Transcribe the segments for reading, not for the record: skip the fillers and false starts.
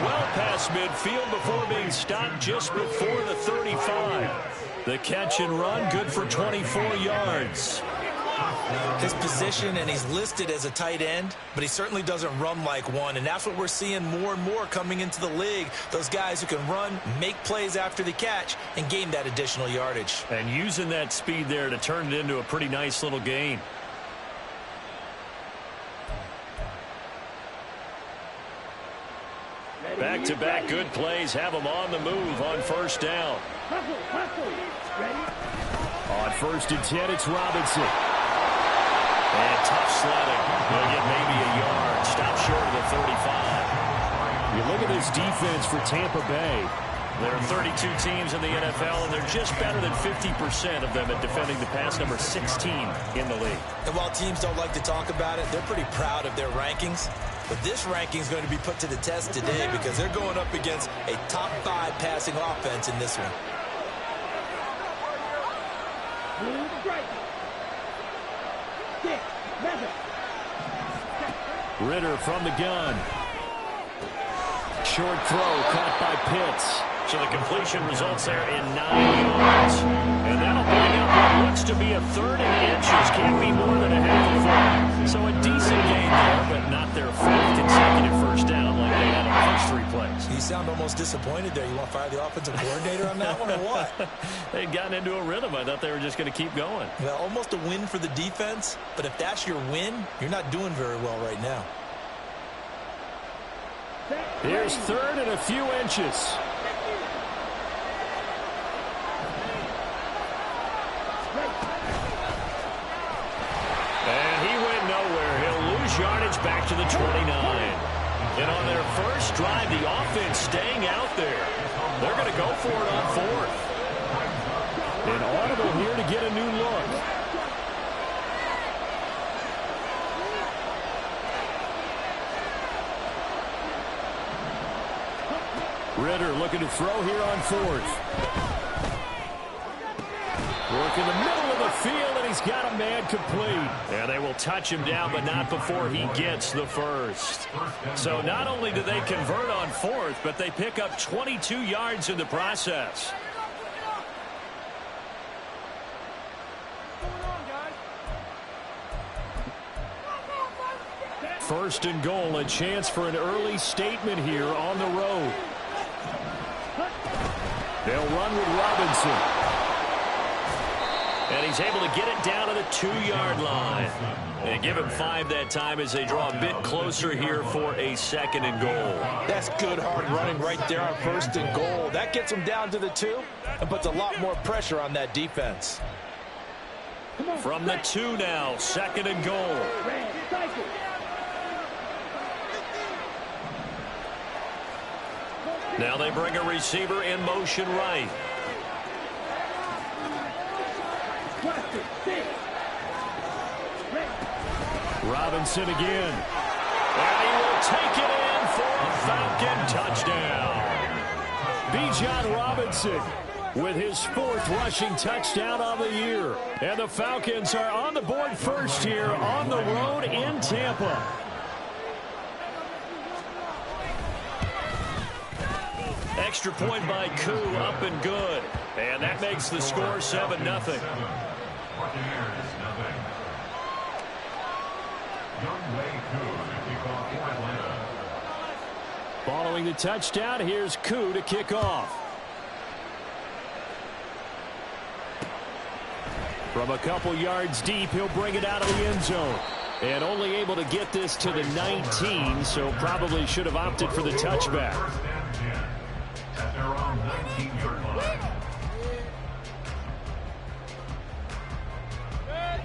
well past midfield before being stopped just before the 35. The catch and run, good for 24 yards. His position, and he's listed as a tight end, but he certainly doesn't run like one, and that's what we're seeing more and more coming into the league. Those guys who can run, make plays after the catch, and gain that additional yardage. And using that speed there to turn it into a pretty nice little gain. Back-to-back good plays have them on the move on first down. On 1st and 10, it's Robinson. And tough sledding. They'll get maybe a yard. Stop short of the 35. You look at this defense for Tampa Bay. There are 32 teams in the NFL, and they're just better than 50% of them at defending the pass, number 16 in the league. And while teams don't like to talk about it, they're pretty proud of their rankings. But this ranking is going to be put to the test today because they're going up against a top 5 passing offense in this one. Ritter from the gun. Short throw caught by Pitts. So the completion results there in 9 yards. And that'll bring up what looks to be a 3rd and inches. Can't be more than a half a foot. So a decent gain there, but not their 4th consecutive first down like they had on the first 3 plays. You sound almost disappointed there. You want to fire the offensive coordinator on that one or what? They'd gotten into a rhythm. I thought they were just going to keep going. Well, almost a win for the defense, but if that's your win, you're not doing very well right now. Here's 3rd and a few inches. And he went nowhere. He'll lose yardage back to the 29. And on their first drive, the offense staying out there. They're going to go for it on 4th. An audible here to get a new look. Ritter looking to throw here on 4th. Work in the middle of the field, and he's got a man complete. And they will touch him down, but not before he gets the first. So not only do they convert on 4th, but they pick up 22 yards in the process. First and goal, a chance for an early statement here on the road. They'll run with Robinson. And he's able to get it down to the 2-yard line. And give him 5 that time as they draw a bit closer here for a 2nd and goal. That's good hard running right there on 1st and goal. That gets them down to the 2 and puts a lot more pressure on that defense. From the 2 now, 2nd and goal. Now they bring a receiver in motion right. Robinson again. And he will take it in for a Falcon touchdown. Bijan Robinson with his 4th rushing touchdown of the year. And the Falcons are on the board first here on the road in Tampa. Extra point by Koo, up and good. And that makes the score 7-0. Following the touchdown, here's Koo to kick off. From a couple yards deep, he'll bring it out of the end zone. And only able to get this to the 19, so probably should have opted for the touchback.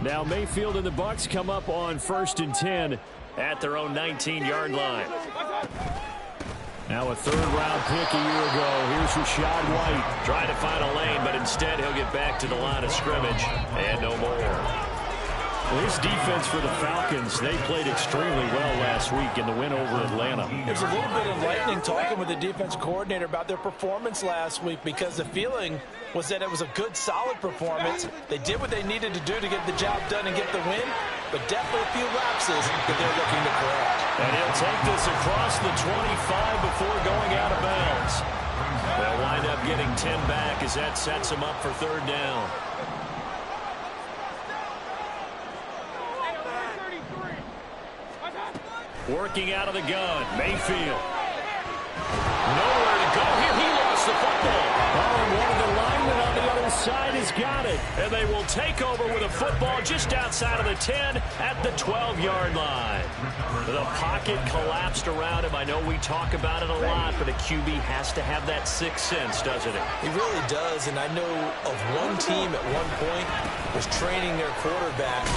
Now Mayfield and the Bucs come up on 1st and 10 at their own 19-yard line. Now a 3rd-round pick a year ago. Here's Rachaad White. Trying to find a lane, but instead he'll get back to the line of scrimmage and no more. Well, his defense for the Falcons, they played extremely well last week in the win over Atlanta. It was a little bit enlightening talking with the defense coordinator about their performance last week because the feeling was that it was a good, solid performance. They did what they needed to do to get the job done and get the win, but definitely a few lapses that they're looking to correct. And he'll take this across the 25 before going out of bounds. They'll wind up getting 10 back as that sets them up for third down. Working out of the gun, Mayfield. Nowhere to go here. He lost the football. Oh, and one of the linemen on the other side has got it. And they will take over with a football just outside of the 10 at the 12-yard line. The pocket collapsed around him. I know we talk about it a lot, but a QB has to have that sixth sense, doesn't it? He really does, and I know of one team at one point was training their quarterback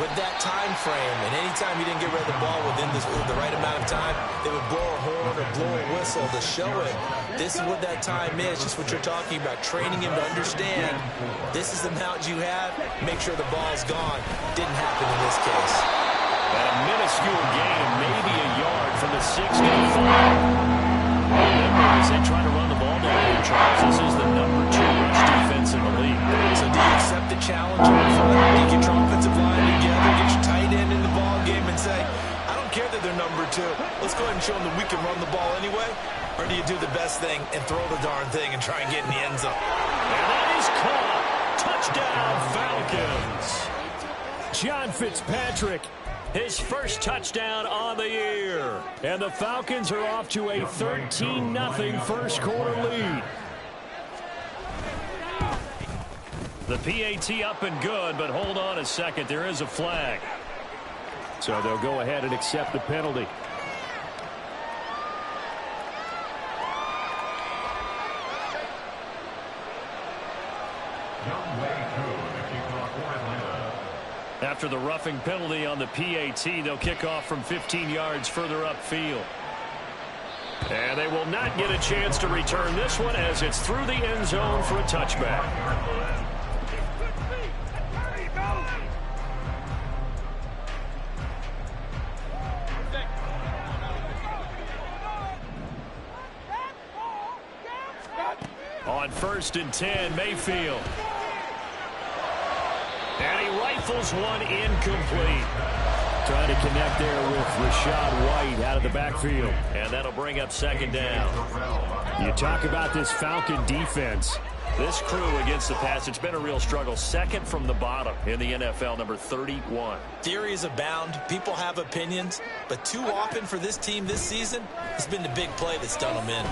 with that time frame, and anytime he didn't get rid of the ball within the right amount of time, they would blow a horn or blow a whistle to show it. This is what that time is, just what you're talking about, training him to understand this is the amount you have, make sure the ball's gone. Didn't happen in this case. And a minuscule gain, maybe a yard from the 6 to the 5. Remember, as they try to run the ball down here, Charles, this is the number 2 rush defense in the league. So do you accept the challenge up front? Do you get your offensive line together, get your tight end in the ball game and say, I don't care that they're number 2. Let's go ahead and show them that we can run the ball anyway? Or do you do the best thing and throw the darn thing and try and get in the end zone? And that is caught. Touchdown, Falcons. John Fitzpatrick, his first touchdown on the year. And the Falcons are off to a 13-0 first quarter lead. The PAT up and good, but hold on a second. There is a flag. So they'll go ahead and accept the penalty. After the roughing penalty on the PAT, they'll kick off from 15 yards further upfield. And they will not get a chance to return this one as it's through the end zone for a touchback. On 1st and 10, Mayfield. And he rifles one incomplete. Trying to connect there with Rachaad White out of the backfield. And that'll bring up second down. You talk about this Falcon defense. This crew against the pass, it's been a real struggle. Second from the bottom in the NFL, number 31. Theories abound. People have opinions. But too often for this team this season, it's been the big play that's done them in.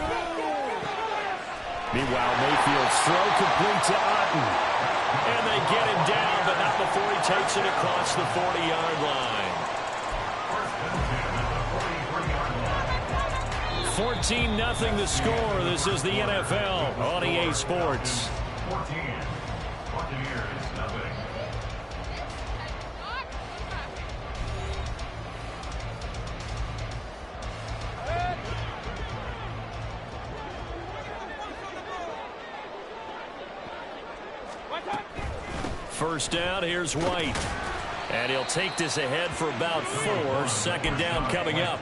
Meanwhile, Mayfield's throw complete to Otten. And they get him down, but not before he takes it across the 40-yard line. 14-0 the score. This is the NFL on EA Sports. First down, here's White. And he'll take this ahead for about 4. Second down coming up.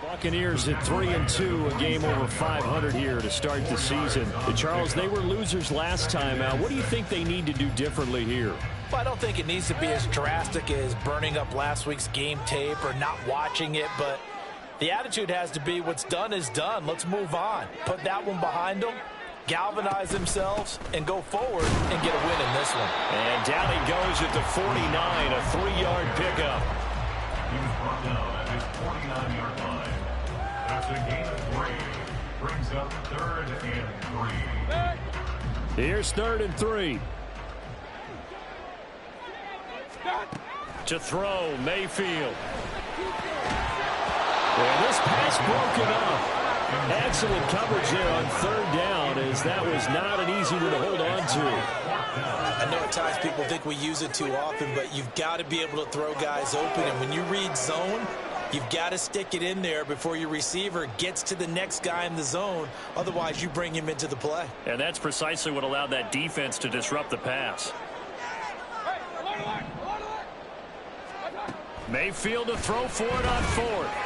Buccaneers at 3-2, a game over 500 here to start the season. Charles, they were losers last time out. What do you think they need to do differently here? Well, I don't think it needs to be as drastic as burning up last week's game tape or not watching it, but the attitude has to be what's done is done. Let's move on. Put that one behind them, galvanize themselves, and go forward and get a win in this one. And down he goes at the 49, a 3-yard pickup. He was brought down at his 49-yard line. a gain of 3. Brings up 3rd and 3. Here's 3rd and 3. To throw, Mayfield. And this pass broken up. Excellent coverage there on 3rd down, as that was not an easy one to hold on to. I know at times people think we use it too often, but you've got to be able to throw guys open. And when you read zone, you've got to stick it in there before your receiver gets to the next guy in the zone. Otherwise, you bring him into the play. And that's precisely what allowed that defense to disrupt the pass. Mayfield to throw for it on 4th.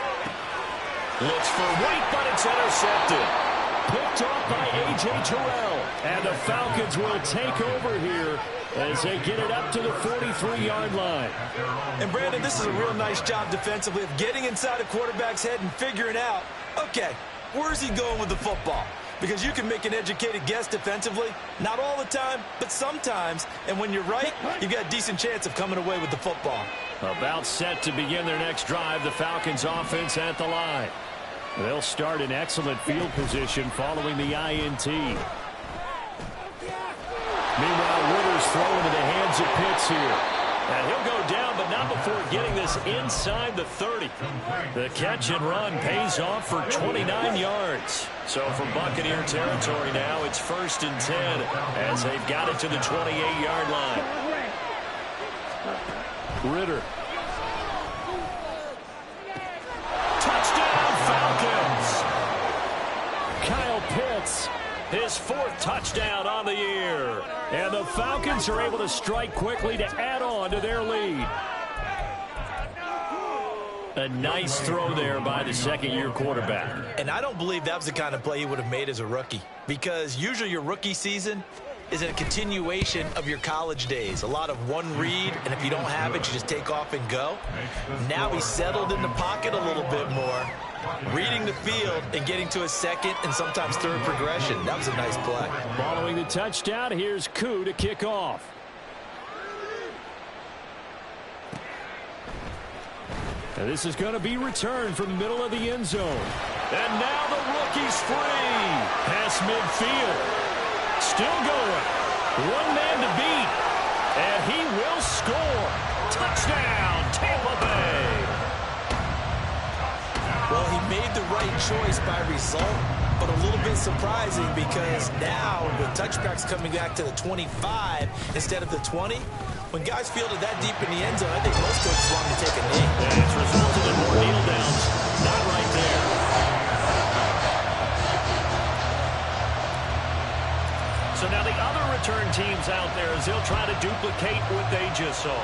Looks for White, but it's intercepted. Picked off by A.J. Terrell. And the Falcons will take over here as they get it up to the 43-yard line. And, Brandon, this is a real nice job defensively of getting inside a quarterback's head and figuring out, okay, where's he going with the football? Because you can make an educated guess defensively, not all the time, but sometimes. And when you're right, you've got a decent chance of coming away with the football. About set to begin their next drive, the Falcons offense at the line. They'll start in excellent field position following the INT. Meanwhile, Ritter's throwing into the hands of Pitts here. And he'll go down, but not before getting this inside the 30. The catch and run pays off for 29 yards. So for Buccaneer territory now, it's 1st and 10 as they've got it to the 28-yard line. Ritter. Touchdown, Falcons! Kyle Pitts, his 4th touchdown on the year. And the Falcons are able to strike quickly to add on to their lead. A nice throw there by the second-year quarterback. And I don't believe that was the kind of play he would have made as a rookie, because usually your rookie season is a continuation of your college days. A lot of one read, and if you don't have it, you just take off and go. Now he's settled in the pocket a little bit more, reading the field and getting to a second and sometimes third progression. That was a nice play. Following the touchdown, here's Koo to kick off. And this is going to be returned from the middle of the end zone. And now the rookie's free. Pass midfield. Still going. One man to beat. And he will score. Touchdown, Tampa Bay. Well, he made the right choice by result, but a little bit surprising because now with touchbacks coming back to the 25 instead of the 20, when guys fielded that deep in the end zone, I think most coaches want to take a knee. And it's resulted in more kneel downs. Not right there. So now the other return teams out there as they'll try to duplicate what they just saw.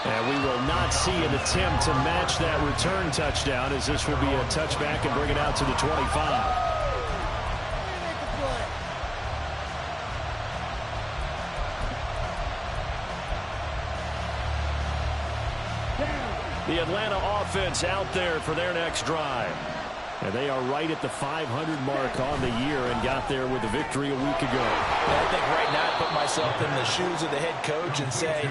And we will not see an attempt to match that return touchdown, as this will be a touchback and bring it out to the 25. The Atlanta offense out there for their next drive. And they are right at the 500 mark on the year and got there with a victory a week ago. I think right now I put myself in the shoes of the head coach and say,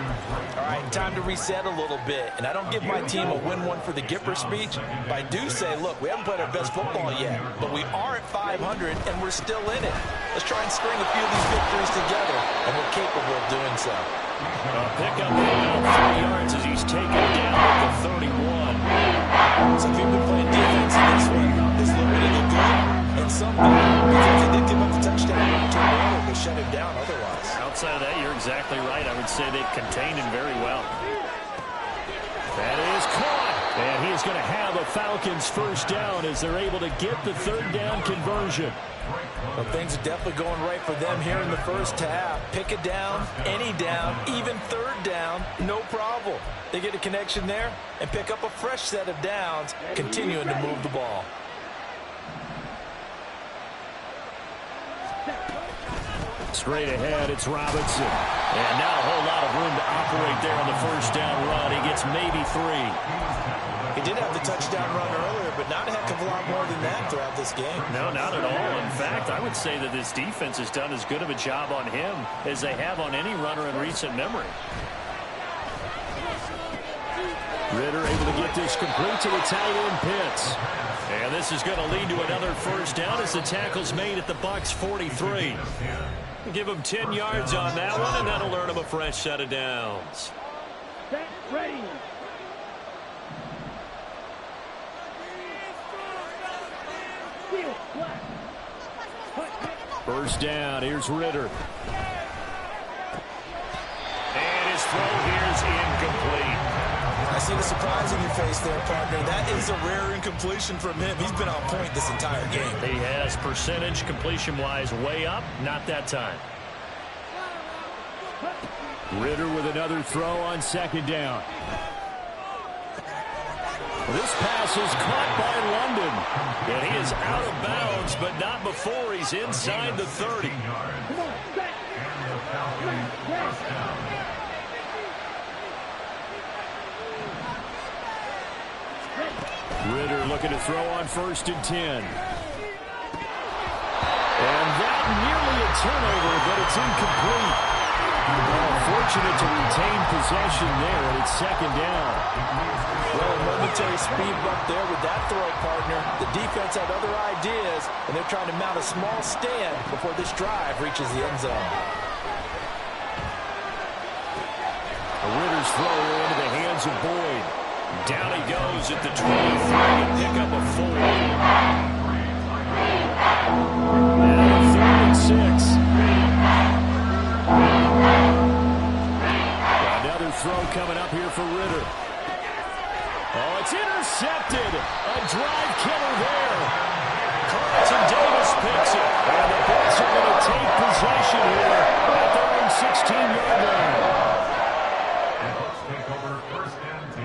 all right, time to reset a little bit. And I don't give my team a win one for the Gipper speech, but I do say, look, we haven't played our best football yet, but we are at 500 and we're still in it. Let's try and string a few of these victories together, and we're capable of doing so. Pick up about 3 yards as he's taken down at the 31. So if you've been playing defense in this one, it's looking to look good. And some because they did give up the touchdown to Waddle to shut him down otherwise. Outside of that, you're exactly right. I would say they've contained him very well. That is caught. And he's going to have a Falcons first down as they're able to get the third down conversion. Well, things are definitely going right for them here in the first half. Pick it down, any down, even third down, no problem. They get a connection there and pick up a fresh set of downs, continuing to move the ball. Straight ahead, it's Robinson. And now a whole lot of room to operate there on the first down run. He gets maybe 3. He did have the touchdown run earlier, but not a heck of a lot more than that throughout this game. No, not at all. In fact, I would say that this defense has done as good of a job on him as they have on any runner in recent memory. Ridder able to get this complete to the tight end Pitts. And this is going to lead to another first down as the tackle's made at the Bucs 43. Give him 10 yards on that one, and that'll earn him a fresh set of downs. Ready. First down, here's Ridder. And his throw here is incomplete. I see the surprise in your face there, partner. That is a rare incompletion from him. He's been on point this entire game. He has percentage completion-wise way up, not that time. Ridder with another throw on second down. This pass is caught by London. And he is out of bounds, but not before he's inside the 30. Ridder looking to throw on 1st and 10. And that nearly a turnover, but it's incomplete. Fortunate to retain possession there, and it's second down. Well, a momentary speed bump there with that throw, partner. The defense had other ideas, and they're trying to mount a small stand before this drive reaches the end zone. Ridder's throw into the hands of Boyd. Down he goes at the 23 and pick up a 4. Now 3rd and 6. Another throw coming up here for Ridder. Oh, it's intercepted. A drive killer there. Carlton Davis picks it. And the Bucs are going to take possession here at their own 16-yard line. The Bucs take over 1st and 10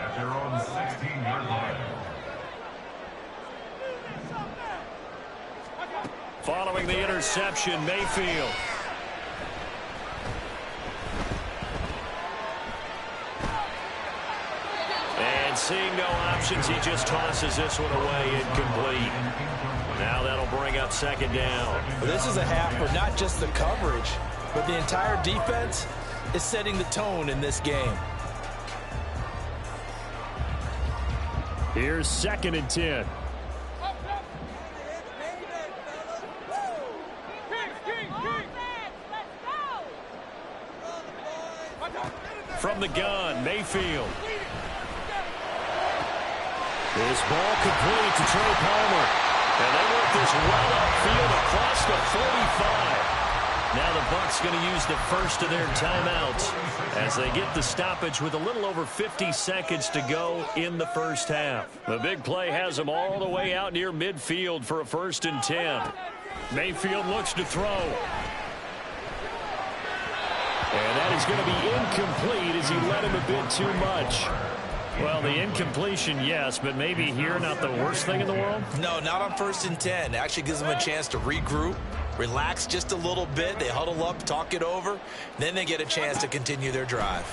at their own 16-yard line. Following the interception, Mayfield. And seeing no options, he just tosses this one away, incomplete. Now that'll bring up second down. Well, this is a half for not just the coverage, but the entire defense is setting the tone in this game. Here's 2nd and 10. From the gun, Mayfield. This ball complete to Trey Palmer. And they work this well upfield across the 45. Now the Bucs going to use the first of their timeouts as they get the stoppage with a little over 50 seconds to go in the first half. The big play has them all the way out near midfield for a 1st and 10. Mayfield looks to throw. And that is going to be incomplete as he led him a bit too much. Well, the incompletion, yes, but maybe here not the worst thing in the world? No, not on 1st and 10. Actually gives them a chance to regroup, relax just a little bit. They huddle up, talk it over. Then they get a chance to continue their drive.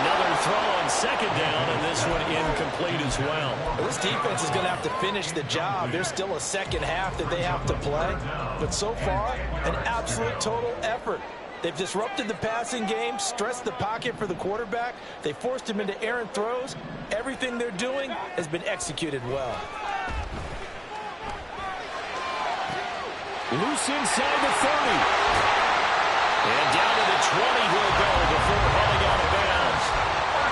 Another throw on second down, and this one incomplete as well. This defense is going to have to finish the job. There's still a second half that they have to play. But so far, an absolute total effort. They've disrupted the passing game, stressed the pocket for the quarterback. They forced him into errant throws. Everything they're doing has been executed well. Loose inside the 30. And down to the 20 he'll go before heading out of bounds.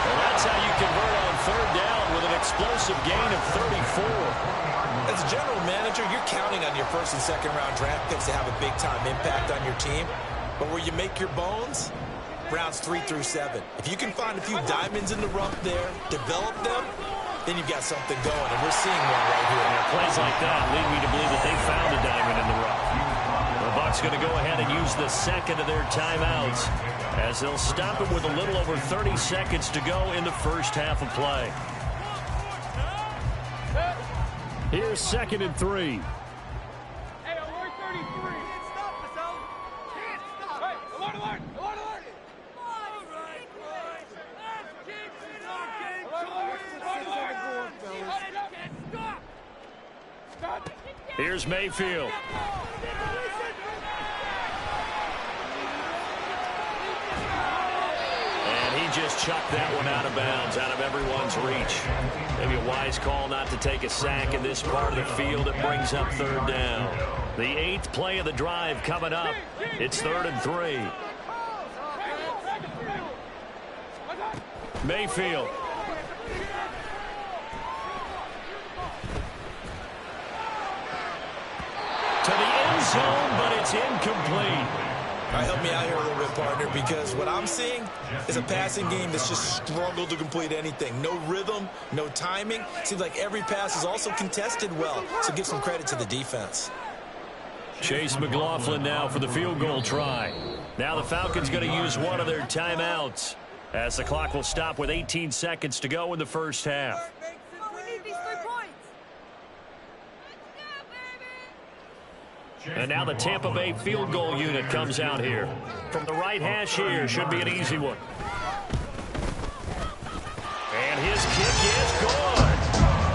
Well, that's how you convert on 3rd down with an explosive gain of 34. As a general manager, you're counting on your 1st and 2nd round draft picks to have a big-time impact on your team. But where you make your bones, rounds 3 through 7. If you can find a few diamonds in the rough there, develop them, then you've got something going, and we're seeing one right here. Now, plays like that lead me to believe that they found a diamond in the rough. The Bucs going to go ahead and use the second of their timeouts as they'll stop it with a little over 30 seconds to go in the first half of play. Here's 2nd and 3. Here's Mayfield. just chucked that one out of bounds, out of everyone's reach. Maybe a wise call not to take a sack in this part of the field. It brings up third down. The 8th play of the drive coming up. It's 3rd and 3. Mayfield. To the end zone, but it's incomplete. All right, help me out here a little bit, partner, because what I'm seeing is a passing game that's just struggled to complete anything. No rhythm, no timing. Seems like every pass is also contested well, so give some credit to the defense. Chase McLaughlin now for the field goal try. Now the Falcons going to use one of their timeouts as the clock will stop with 18 seconds to go in the first half. And now the Tampa Bay field goal unit comes out here. From the right hash here, should be an easy one. And his kick is good.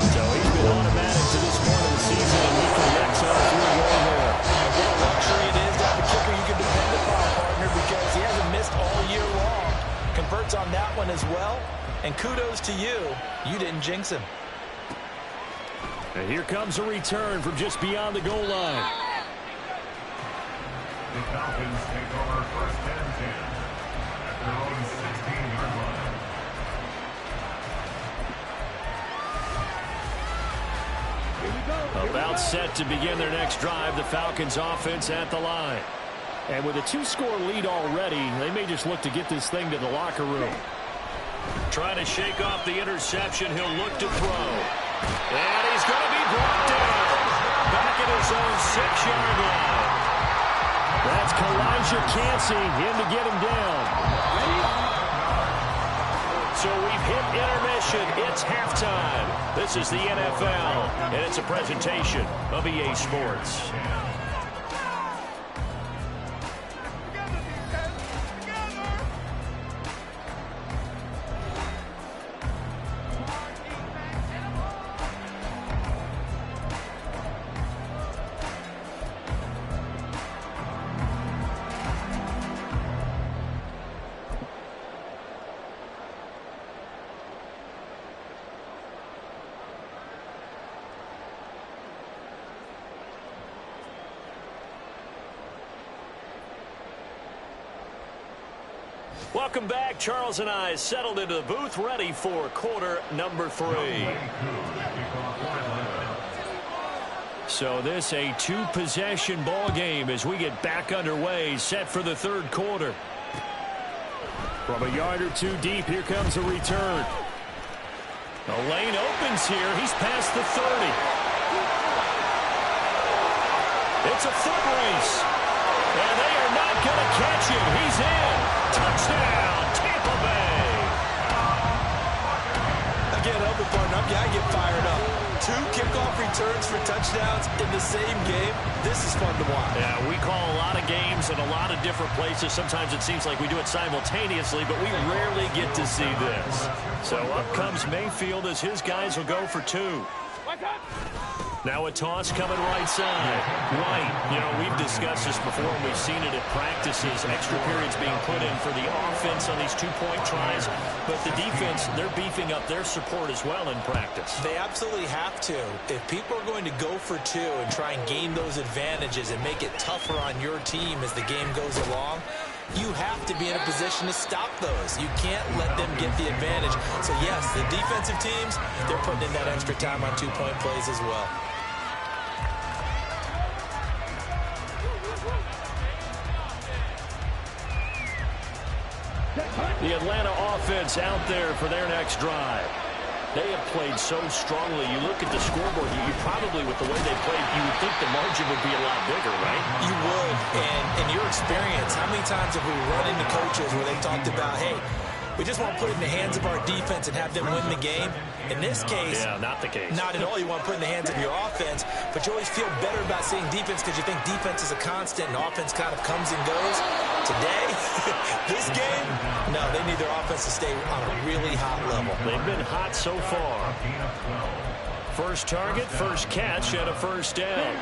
So he's been automatic to this point of the season, and he connects on a field goal here. And what a luxury it is to have a kicker you can depend upon, partner, because he hasn't missed all year long. Converts on that one as well. And kudos to you. You didn't jinx him. And here comes a return from just beyond the goal line. The Falcons take over 1st and 10 at their own 16-yard line. About set to begin their next drive, the Falcons offense at the line. And with a 2-score lead already, they may just look to get this thing to the locker room. Trying to shake off the interception, he'll look to throw. And he's going to be brought down. Back at his own 6-yard line. That's Kalijah Cansey in to get him down. So we've hit intermission. It's halftime. This is the NFL, and it's a presentation of EA Sports. Welcome back. Charles and I settled into the booth, ready for quarter number 3. So this a 2-possession ball game as we get back underway, set for the 3rd quarter. From a yard or 2 deep, here comes a return. The lane opens here. He's past the 30. It's a foot race. And they are not going to catch him. He's in. Touchdown, Tampa Bay. Again, help it, partner. I get fired up. 2 kickoff returns for touchdowns in the same game. This is fun to watch. Yeah, we call a lot of games in a lot of different places. Sometimes it seems like we do it simultaneously, but we rarely get to see this. So up comes Mayfield as his guys will go for 2. Now a toss coming right side. White, you know, we've discussed this before and we've seen it at practices. Extra periods being put in for the offense on these 2-point tries. But the defense, they're beefing up their support as well in practice. They absolutely have to. If people are going to go for 2 and try and gain those advantages and make it tougher on your team as the game goes along, you have to be in a position to stop those. You can't let them get the advantage. So, yes, the defensive teams, they're putting in that extra time on 2-point plays as well. The Atlanta offense out there for their next drive. They have played so strongly. You look at the scoreboard, you probably, with the way they played, you would think the margin would be a lot bigger, right? You would. And in your experience, how many times have we run into coaches where they talked about, hey, we just want to put it in the hands of our defense and have them win the game? In this case, yeah, not the case. Not at all. You want to put it in the hands of your offense, but you always feel better about seeing defense because you think defense is a constant and offense kind of comes and goes. Today, this game, no, they need their offense to stay on a really hot level. They've been hot so far. First target, first catch, and a first down.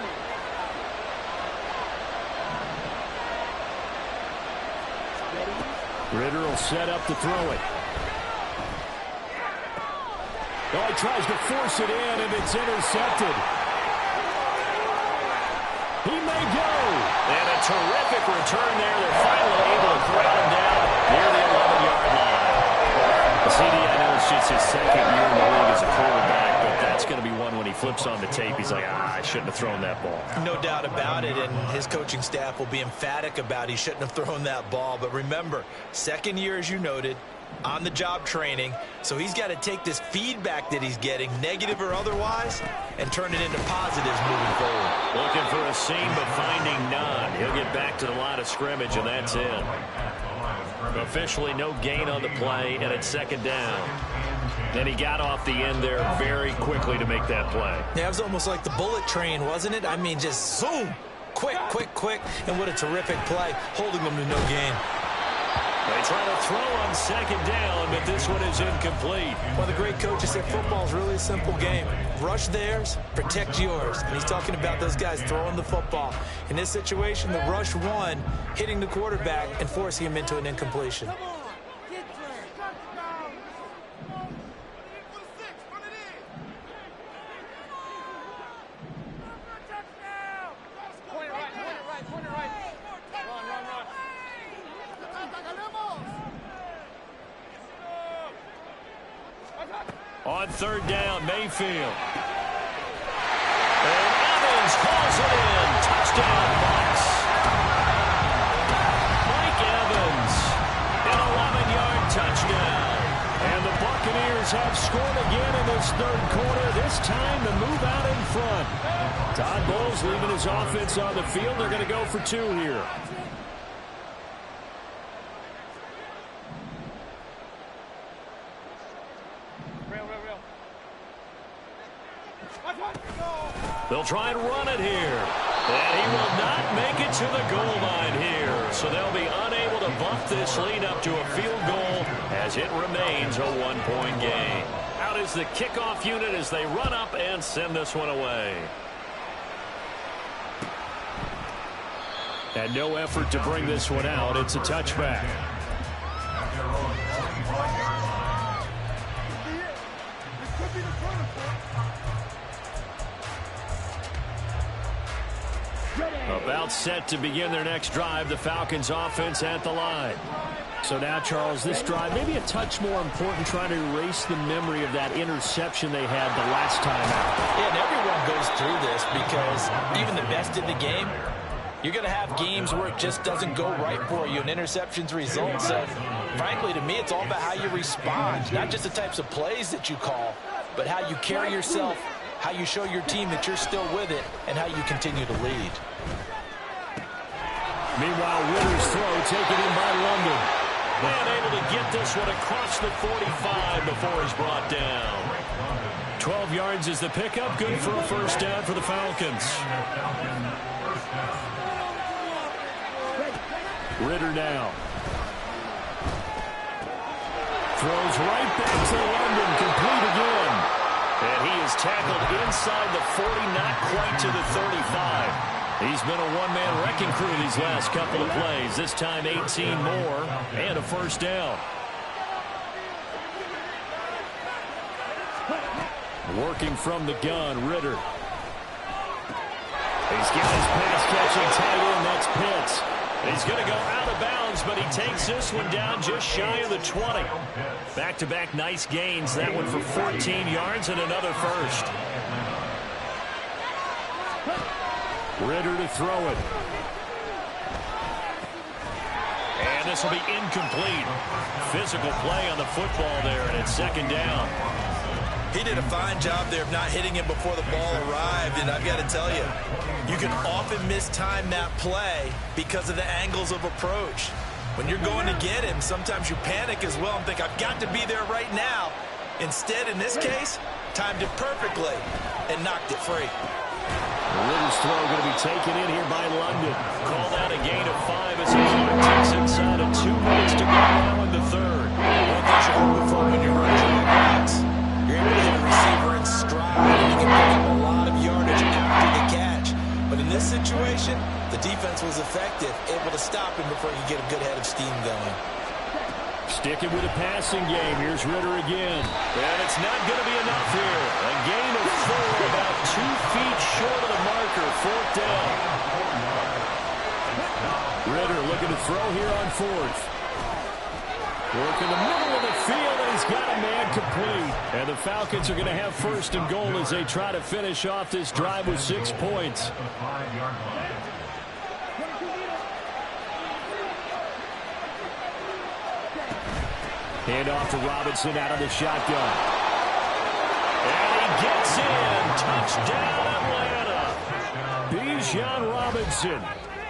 Ritter will set up to throw it. Oh, he tries to force it in, and it's intercepted. He may go. And a terrific return there. They're finally able to corral him down near the 11-yard line. CD, I know it's just his second year in the league as a quarterback, but that's going to be one when he flips on the tape. He's like, I shouldn't have thrown that ball. No doubt about it, and his coaching staff will be emphatic about he shouldn't have thrown that ball. But remember, second year, as you noted, on-the-job training, so he's got to take this feedback that he's getting, negative or otherwise, and turn it into positives moving forward. Looking for a seam, but finding none. He'll get back to the line of scrimmage, and that's it. Officially no gain on the play, and it's second down. And he got off the end there very quickly to make that play. Yeah, it was almost like the bullet train, wasn't it? I mean, just zoom, quick, quick, quick, and what a terrific play, holding them to no gain. They try to throw on second down, but this one is incomplete. One of the great coaches said football is really a simple game. Rush theirs, protect yours. And he's talking about those guys throwing the football. In this situation, the rush one, hitting the quarterback and forcing him into an incompletion. On third down, Mayfield. And Evans calls it in. Touchdown, Bucs. Mike Evans, an 11-yard touchdown. And the Buccaneers have scored again in this third quarter, this time to move out in front. Todd Bowles leaving his offense on the field. They're going to go for two here. They'll try and run it here. And he will not make it to the goal line here. So they'll be unable to bump this lead up to a field goal as it remains a one-point game. Out is the kickoff unit as they run up and send this one away. And no effort to bring this one out. It's a touchback. About set to begin their next drive, the Falcons offense at the line. So now, Charles, this drive maybe a touch more important, trying to erase the memory of that interception they had the last time out. Yeah, and everyone goes through this because even the best in the game, you're going to have games where it just doesn't go right for you, and interceptions result. So, frankly, to me, it's all about how you respond, not just the types of plays that you call, but how you carry yourself, how you show your team that you're still with it, and how you continue to lead. Meanwhile, Ritter's throw taken in by London. And able to get this one across the 45 before he's brought down. 12 yards is the pickup. Good for a first down for the Falcons. Ritter now. Throws right back to London. Complete again. And he is tackled inside the 40, not quite to the 35. He's been a one-man wrecking crew these last couple of plays. This time 18 more and a first down. Working from the gun, Ritter. He's got his pass-catching tight end. That's Pitts. He's going to go out of bounds, but he takes this one down just shy of the 20. Back-to-back nice gains. That one for 14 yards and another first. Ritter to throw it. And this will be incomplete. Physical play on the football there, and it's second down. He did a fine job there of not hitting him before the ball arrived, and I've got to tell you, you can often mistime that play because of the angles of approach. When you're going to get him, sometimes you panic as well and think, I've got to be there right now. Instead, in this case, timed it perfectly and knocked it free. Ritter's throw going to be taken in here by London. Called out a gain of 5 as the clock takes inside of 2 minutes to go now in the third. One thing you're hoping for when you're running drag routes, you're able to hit a receiver in stride, and you can pick up a lot of yardage after the catch. But in this situation, the defense was effective, able to stop him before he could get a good head of steam going. Sticking with a passing game. Here's Ritter again. And it's not going to be enough fourth down. Ritter looking to throw here on fourth. Working the middle of the field, and he's got a man complete. And the Falcons are going to have first and goal as they try to finish off this drive with 6 points. Hand off to Robinson out of the shotgun. And he gets in. Touchdown, Atlanta. Bijan Robinson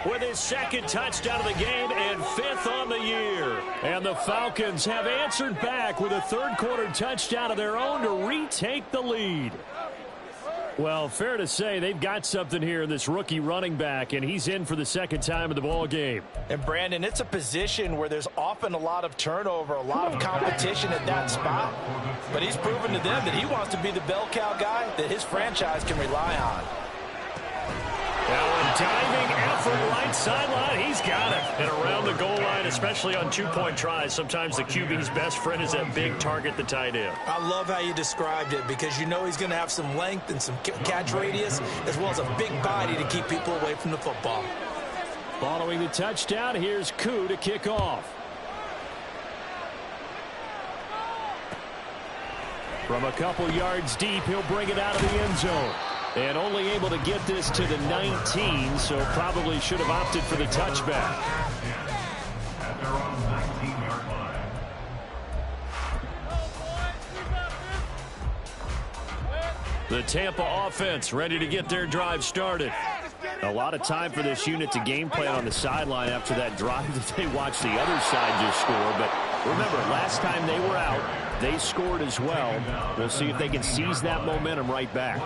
with his second touchdown of the game and 5th on the year. And the Falcons have answered back with a third-quarter touchdown of their own to retake the lead. Well, fair to say they've got something here in this rookie running back, and he's in for the second time in the ball game. And, Brandon, it's a position where there's often a lot of turnover, a lot of competition at that spot. But he's proven to them that he wants to be the bell cow guy that his franchise can rely on. Now a diving effort right sideline. He's got it. And around the goal line, especially on two-point tries, sometimes the QB's best friend is that big target, the tight end. I love how you described it because you know he's going to have some length and some catch radius as well as a big body to keep people away from the football. Following the touchdown, here's Koo to kick off. From a couple yards deep, he'll bring it out of the end zone. And only able to get this to the 19, so probably should have opted for the touchback. At their own 19-yard line. The Tampa offense ready to get their drive started. A lot of time for this unit to game plan on the sideline after that drive that they watched the other side just score. But remember, last time they were out, they scored as well. We'll see if they can seize that momentum right back.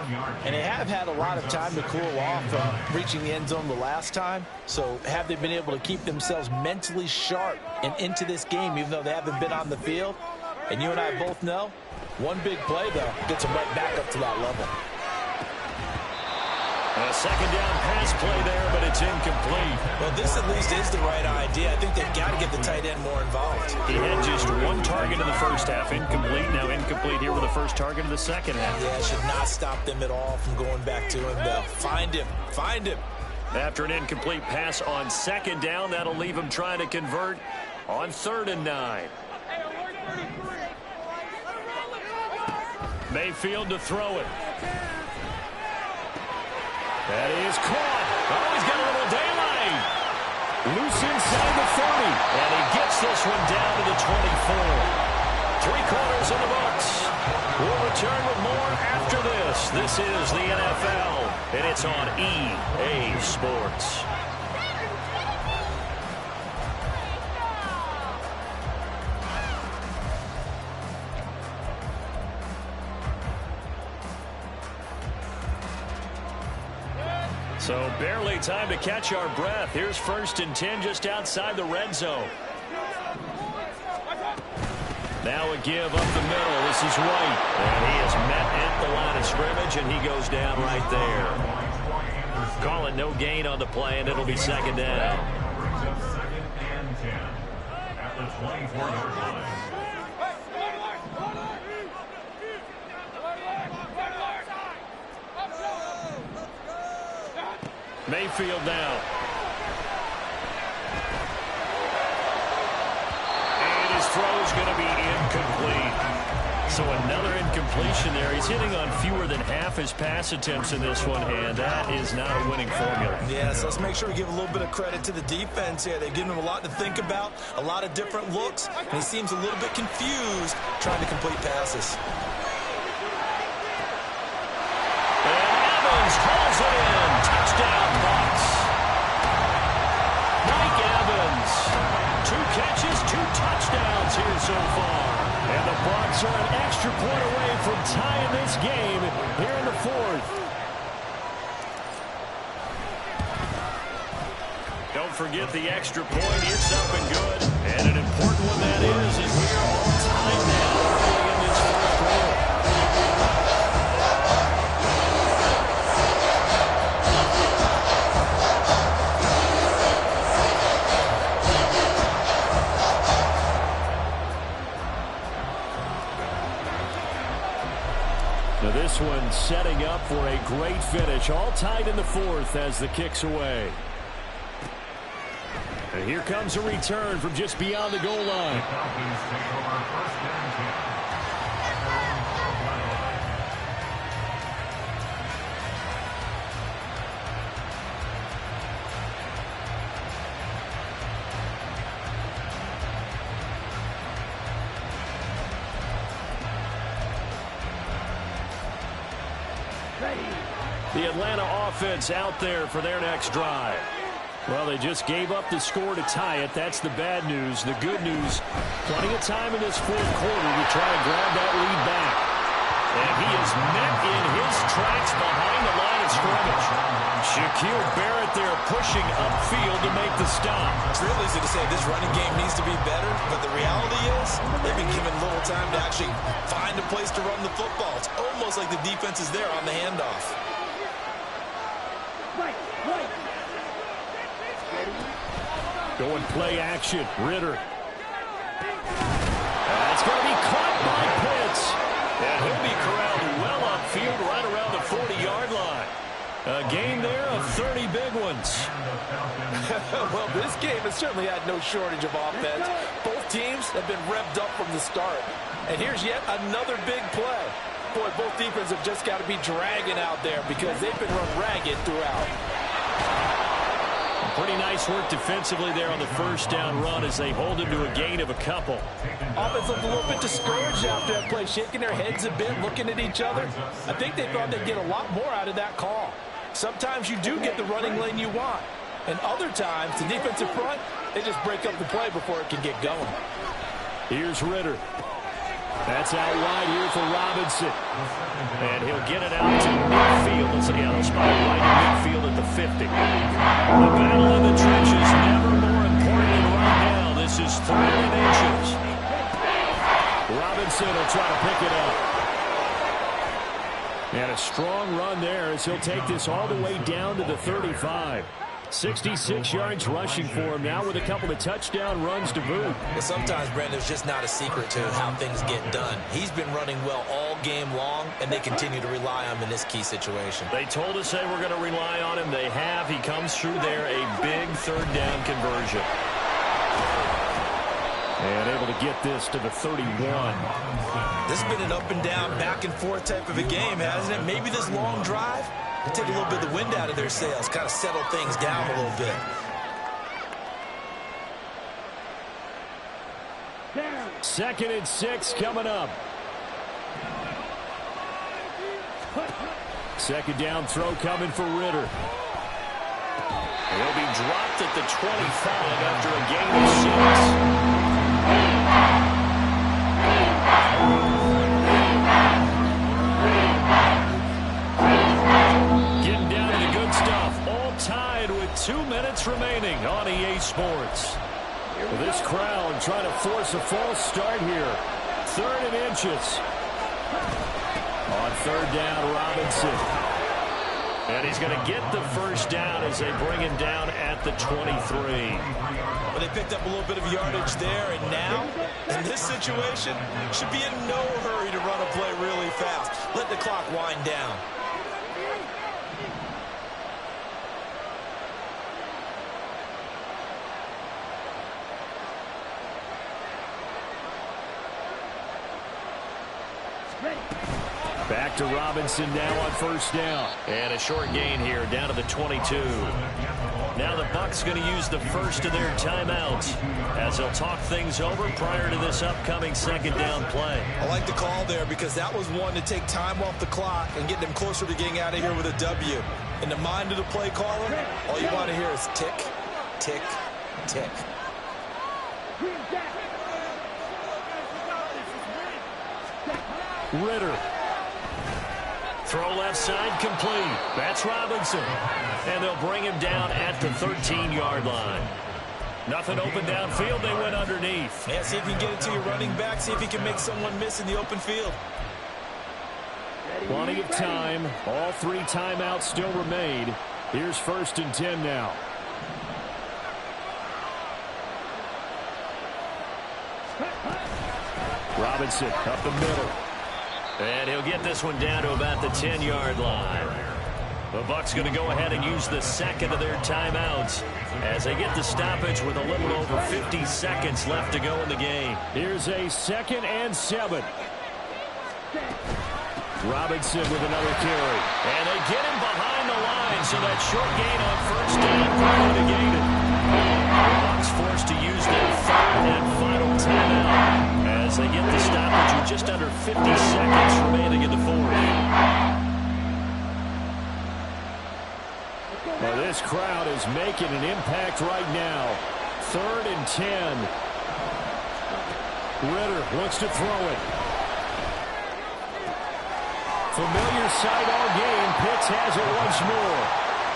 And they have had a lot of time to cool off from reaching the end zone the last time. So have they been able to keep themselves mentally sharp and into this game even though they haven't been on the field? And you and I both know, one big play, though, gets them right back up to that level. A second down pass play there, but it's incomplete. Well, this at least is the right idea. I think they've got to get the tight end more involved. He had just one target in the first half. Incomplete. Now incomplete here with the first target of the second half. Yeah, it should not stop them at all from going back to him, though. Find him. Find him. After an incomplete pass on second down, that'll leave him trying to convert on 3rd and 9. Mayfield to throw it. That is caught. Oh, he's got a little daylight. Loose inside the 30. And he gets this one down to the 24. 3 quarters in the books. We'll return with more after this. This is the NFL, and it's on EA Sports. So barely time to catch our breath. Here's 1st and 10 just outside the red zone. Now a give up the middle. This is White. And he is met at the line of scrimmage, and he goes down right there. Call it no gain on the play, and it'll be 2nd down. Brings up 2nd and 10 at the 24-yard line. Mayfield now. And his throw's going to be incomplete. So another incompletion there. He's hitting on fewer than half his pass attempts in this one, and that is not a winning formula. Yes, let's make sure we give a little bit of credit to the defense here. They've given him a lot to think about, a lot of different looks, and he seems a little bit confused trying to complete passes. Hauls it in. Touchdown, Bucs. Mike Evans. 2 catches, 2 touchdowns here so far. And the Bucs are an extra point away from tying this game here in the 4th. Don't forget the extra point. It's up and good. And an important one that is we are on time now early in this 4th quarter. Now this one setting up for a great finish. All tied in the fourth as the kick's away. And here comes a return from just beyond the goal line. Falcons take over first and 10. The Atlanta offense out there for their next drive. Well, they just gave up the score to tie it. That's the bad news. The good news, plenty of time in this fourth quarter to try and grab that lead back. And he is met in his tracks behind the line of scrimmage. Shaquille Barrett there pushing upfield to make the stop. It's real easy to say this running game needs to be better, but the reality is they've been given little time to actually find a place to run the football. It's almost like the defense is there on the handoff. Going play action. Ritter. That's going to be caught by Pitts. And he'll be corralled well upfield right around the 40-yard line. A gain there of 30 big ones. Well, this game has certainly had no shortage of offense. Both teams have been revved up from the start. And here's yet another big play. Boy, both defenses have just got to be dragging out there because they've been run ragged throughout. Pretty nice work defensively there on the first down run as they hold him to a gain of a couple. Offense looked a little bit discouraged after that play, shaking their heads a bit, looking at each other. I think they thought they'd get a lot more out of that call. Sometimes you do get the running lane you want. And other times, the defensive front, they just break up the play before it can get going. Here's Ritter. That's out wide here for Robinson. And he'll get it out to midfield. Let's see how they'll spot it right in midfield at the 50. The battle in the trenches, never more important than right now. This is 3 inches. Robinson will try to pick it up. And a strong run there as he'll take this all the way down to the 35. 66 yards rushing for him now with a couple of touchdown runs to boot. Well, sometimes, Brandon, there's just not a secret to how things get done. He's been running well all game long, and they continue to rely on him in this key situation. They told us they were going to rely on him. They have. He comes through there, a big third down conversion. And able to get this to the 31. This has been an up and down, back and forth type of a game, hasn't it? Maybe this long drive to take a little bit of the wind out of their sails, kind of settle things down a little bit. Second and 6 coming up. Second down throw coming for Ritter. He'll be dropped at the 25 after a gain of 6. Getting down to the good stuff. All tied with 2 minutes remaining on EA Sports. This crowd trying to force a false start here. 3rd and inches. On 3rd down, Robinson. And he's going to get the first down as they bring him down at the 23. Well, they picked up a little bit of yardage there, and now, in this situation, should be in no hurry to run a play really fast. Let the clock wind down. Back to Robinson now on first down. And a short gain here down to the 22. Now the Bucs going to use the first of their timeouts as they'll talk things over prior to this upcoming second down play. I like the call there because that was one to take time off the clock and get them closer to getting out of here with a W. In the mind of the play caller, all you want to hear is tick, tick, tick. Ritter. Throw left side complete. That's Robinson. And they'll bring him down at the 13-yard line. Nothing open downfield. They went underneath. Yeah, see if you can get it to your running back. See if you can make someone miss in the open field. Plenty of time. All 3 timeouts still remain. Here's 1st and 10 now. Robinson up the middle. And he'll get this one down to about the 10-yard line. The Bucs going to go ahead and use the second of their timeouts as they get the stoppage with a little over 50 seconds left to go in the game. Here's a 2nd and 7. Robinson with another carry. And they get him behind the line, so that short gain on first down quickly negated. The Bucs forced to use their 3rd and final timeout as they get the stoppage with just under 50 seconds remaining in the 4th. Well, this crowd is making an impact right now. 3rd and 10. Ritter looks to throw it. Familiar sight all game. Pitts has it once more.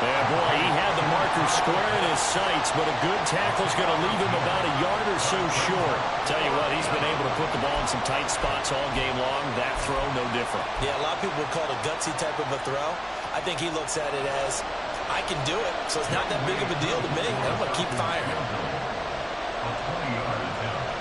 And boy, he had the marker square in his sights, but a good tackle's going to leave him about a yard or so short. Tell you what, he's been able to put the ball in some tight spots all game long. That throw, no different. Yeah, a lot of people would call it a gutsy type of a throw. I think he looks at it as, I can do it, so it's not that big of a deal to me. I'm going to keep firing. A 20-yard attempt.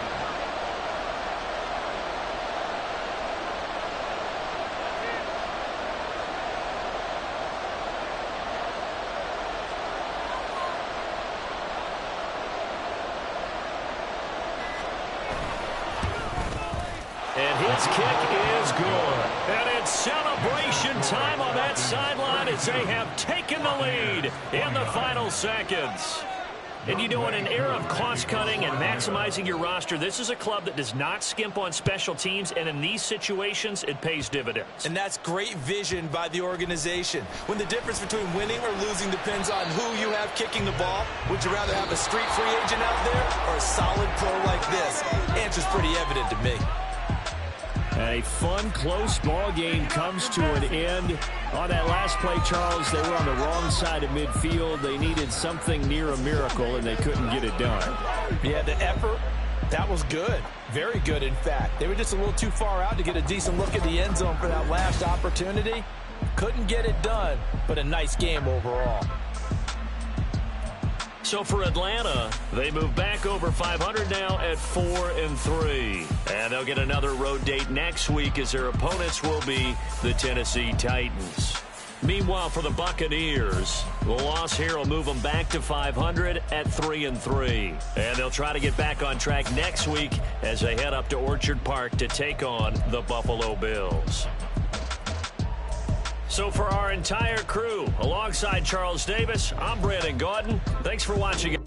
And his kick is good. And it's celebration time on that sideline as they have taken the lead in the final seconds. And you know, in an era of cost-cutting and maximizing your roster, this is a club that does not skimp on special teams, and in these situations, it pays dividends. And that's great vision by the organization. When the difference between winning or losing depends on who you have kicking the ball, would you rather have a street free agent out there or a solid pro like this? Answer's pretty evident to me. A fun, close ball game comes to an end. On that last play, Charles, they were on the wrong side of midfield. They needed something near a miracle, and they couldn't get it done. Yeah, the effort, that was good. Very good, in fact. They were just a little too far out to get a decent look at the end zone for that last opportunity. Couldn't get it done, but a nice game overall. So for Atlanta, they move back over 500 now at 4-3. And they'll get another road date next week as their opponents will be the Tennessee Titans. Meanwhile, for the Buccaneers, the loss here will move them back to 500 at 3-3. And they'll try to get back on track next week as they head up to Orchard Park to take on the Buffalo Bills. So for our entire crew, alongside Charles Davis, I'm Brandon Gaudin. Thanks for watching.